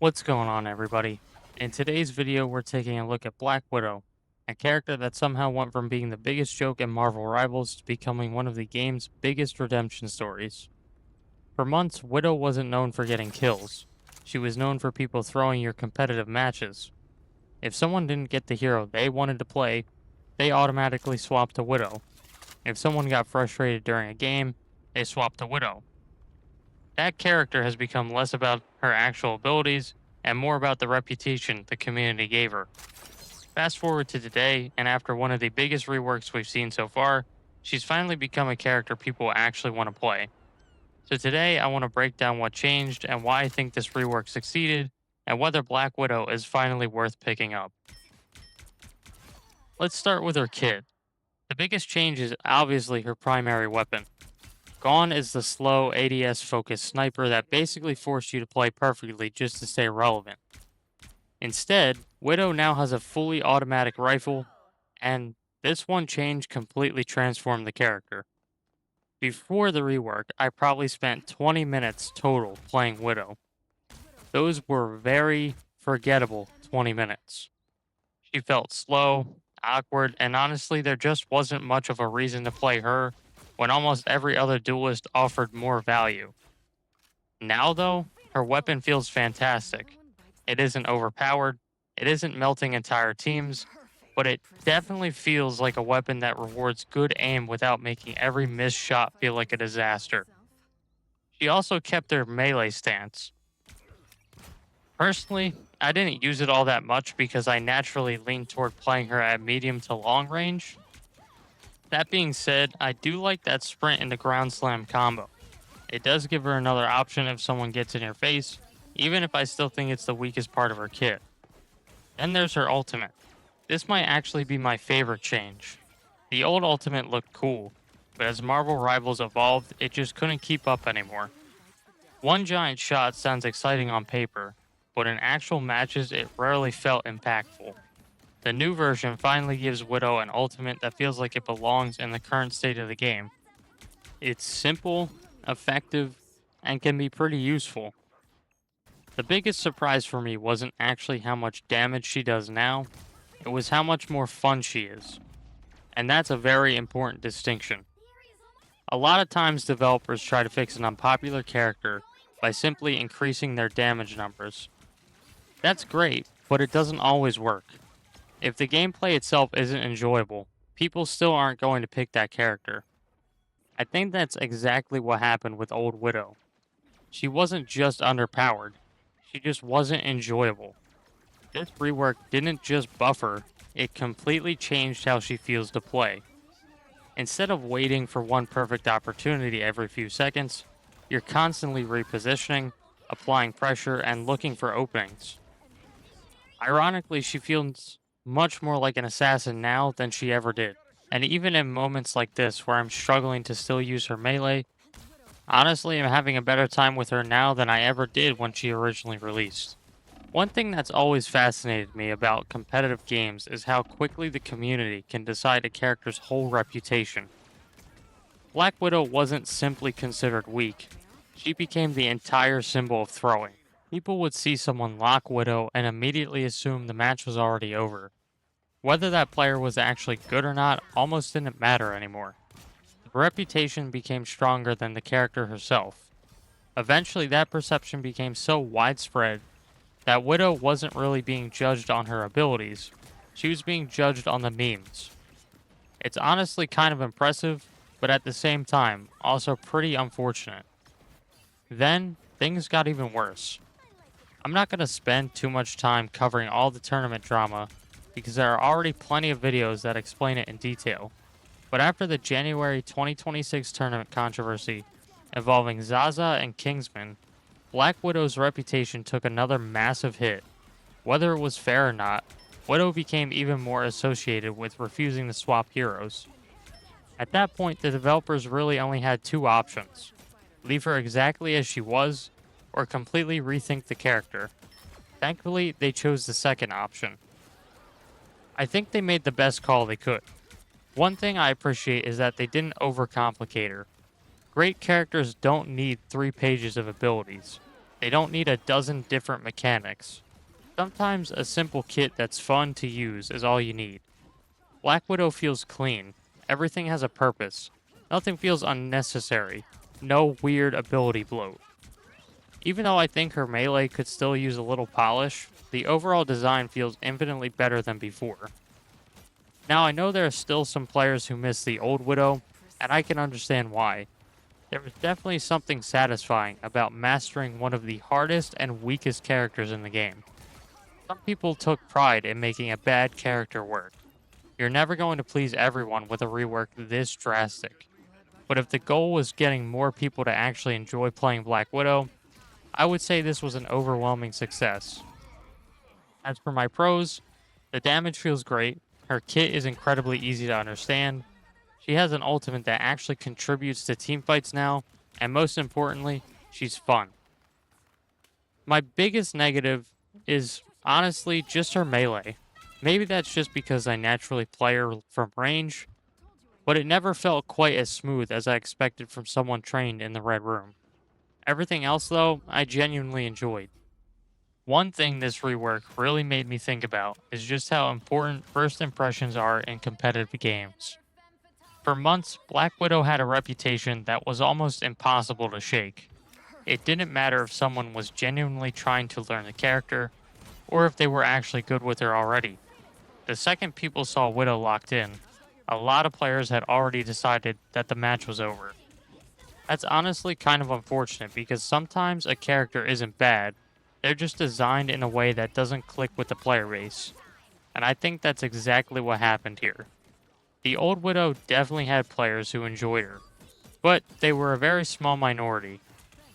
What's going on, everybody? In today's video, we're taking a look at Black Widow, a character that somehow went from being the biggest joke in Marvel Rivals to becoming one of the game's biggest redemption stories. For months, Widow wasn't known for getting kills. She was known for people throwing your competitive matches. If someone didn't get the hero they wanted to play, they automatically swapped to Widow. If someone got frustrated during a game, they swapped to Widow. That character has become less about her actual abilities and more about the reputation the community gave her. Fast forward to today, and after one of the biggest reworks we've seen so far, she's finally become a character people actually want to play. So today, I want to break down what changed and why I think this rework succeeded, and whether Black Widow is finally worth picking up. Let's start with her kit. The biggest change is obviously her primary weapon. Gone is the slow ADS focused sniper that basically forced you to play perfectly just to stay relevant. Instead, Widow now has a fully automatic rifle, and this one change completely transformed the character. Before the rework, I probably spent 20 minutes total playing Widow. Those were very forgettable 20 minutes. She felt slow, awkward, and honestly, there just wasn't much of a reason to play her when almost every other duelist offered more value. Now, though, her weapon feels fantastic. It isn't overpowered, it isn't melting entire teams, but it definitely feels like a weapon that rewards good aim without making every missed shot feel like a disaster. She also kept her melee stance. Personally, I didn't use it all that much because I naturally lean toward playing her at medium to long range. That being said, I do like that sprint into ground slam combo. It does give her another option if someone gets in your face, even if I still think it's the weakest part of her kit. Then there's her ultimate. This might actually be my favorite change. The old ultimate looked cool, but as Marvel Rivals evolved, it just couldn't keep up anymore. One giant shot sounds exciting on paper, but in actual matches, it rarely felt impactful. The new version finally gives Widow an ultimate that feels like it belongs in the current state of the game. It's simple, effective, and can be pretty useful. The biggest surprise for me wasn't actually how much damage she does now, it was how much more fun she is. And that's a very important distinction. A lot of times, developers try to fix an unpopular character by simply increasing their damage numbers. That's great, but it doesn't always work. If the gameplay itself isn't enjoyable, people still aren't going to pick that character. I think that's exactly what happened with Old Widow. She wasn't just underpowered, she just wasn't enjoyable. This rework didn't just buff her, it completely changed how she feels to play. Instead of waiting for one perfect opportunity every few seconds, you're constantly repositioning, applying pressure, and looking for openings. Ironically, she feels much more like an assassin now than she ever did. And even in moments like this where I'm struggling to still use her melee, honestly, I'm having a better time with her now than I ever did when she originally released. One thing that's always fascinated me about competitive games is how quickly the community can decide a character's whole reputation. Black Widow wasn't simply considered weak, she became the entire symbol of throwing. People would see someone lock Widow and immediately assume the match was already over. Whether that player was actually good or not almost didn't matter anymore. The reputation became stronger than the character herself. Eventually, that perception became so widespread that Widow wasn't really being judged on her abilities, she was being judged on the memes. It's honestly kind of impressive, but at the same time, also pretty unfortunate. Then, things got even worse. I'm not going to spend too much time covering all the tournament drama because there are already plenty of videos that explain it in detail. But after the January 2026 tournament controversy involving Zaza and Kingsman, Black Widow's reputation took another massive hit. Whether it was fair or not, Widow became even more associated with refusing to swap heroes. At that point, the developers really only had two options: leave her exactly as she was, or completely rethink the character. Thankfully, they chose the second option. I think they made the best call they could. One thing I appreciate is that they didn't overcomplicate her. Great characters don't need 3 pages of abilities. They don't need a dozen different mechanics. Sometimes a simple kit that's fun to use is all you need. Black Widow feels clean. Everything has a purpose. Nothing feels unnecessary. No weird ability bloat. Even though I think her melee could still use a little polish, the overall design feels infinitely better than before. Now I know there are still some players who miss the old Widow, and I can understand why. There was definitely something satisfying about mastering one of the hardest and weakest characters in the game. Some people took pride in making a bad character work. You're never going to please everyone with a rework this drastic. But if the goal was getting more people to actually enjoy playing Black Widow, I would say this was an overwhelming success. As for my pros, the damage feels great, her kit is incredibly easy to understand, she has an ultimate that actually contributes to teamfights now, and most importantly, she's fun. My biggest negative is honestly just her melee. Maybe that's just because I naturally play her from range, but it never felt quite as smooth as I expected from someone trained in the Red Room. Everything else, though, I genuinely enjoyed. One thing this rework really made me think about is just how important first impressions are in competitive games. For months, Black Widow had a reputation that was almost impossible to shake. It didn't matter if someone was genuinely trying to learn the character, or if they were actually good with her already. The second people saw Widow locked in, a lot of players had already decided that the match was over. That's honestly kind of unfortunate because sometimes a character isn't bad, they're just designed in a way that doesn't click with the player base. And I think that's exactly what happened here. The old Widow definitely had players who enjoyed her, but they were a very small minority.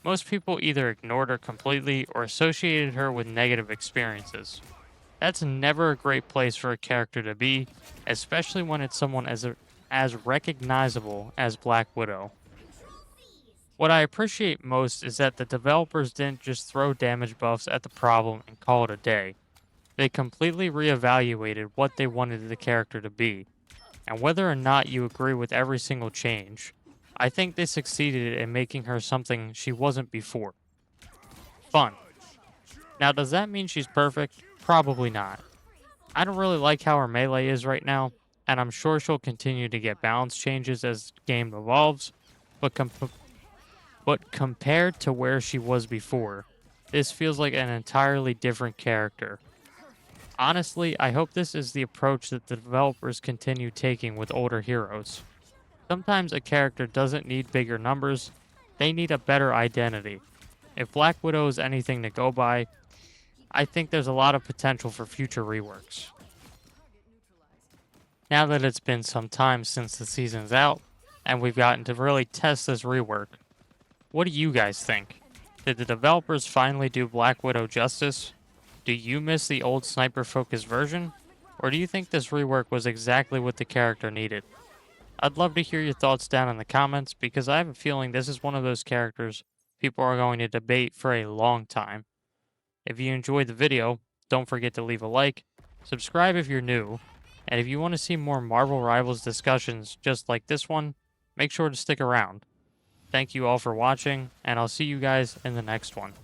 Most people either ignored her completely or associated her with negative experiences. That's never a great place for a character to be, especially when it's someone as recognizable as Black Widow. What I appreciate most is that the developers didn't just throw damage buffs at the problem and call it a day. They completely reevaluated what they wanted the character to be, and whether or not you agree with every single change, I think they succeeded in making her something she wasn't before. Fun. Now, does that mean she's perfect? Probably not. I don't really like how her melee is right now, and I'm sure she'll continue to get balance changes as the game evolves, but, but compared to where she was before, this feels like an entirely different character. Honestly, I hope this is the approach that the developers continue taking with older heroes. Sometimes a character doesn't need bigger numbers, they need a better identity. If Black Widow is anything to go by, I think there's a lot of potential for future reworks. Now that it's been some time since the season's out, and we've gotten to really test this rework, what do you guys think? Did the developers finally do Black Widow justice? Do you miss the old sniper-focused version? Or do you think this rework was exactly what the character needed? I'd love to hear your thoughts down in the comments because I have a feeling this is one of those characters people are going to debate for a long time. If you enjoyed the video, don't forget to leave a like, subscribe if you're new, and if you want to see more Marvel Rivals discussions just like this one, make sure to stick around. Thank you all for watching, and I'll see you guys in the next one.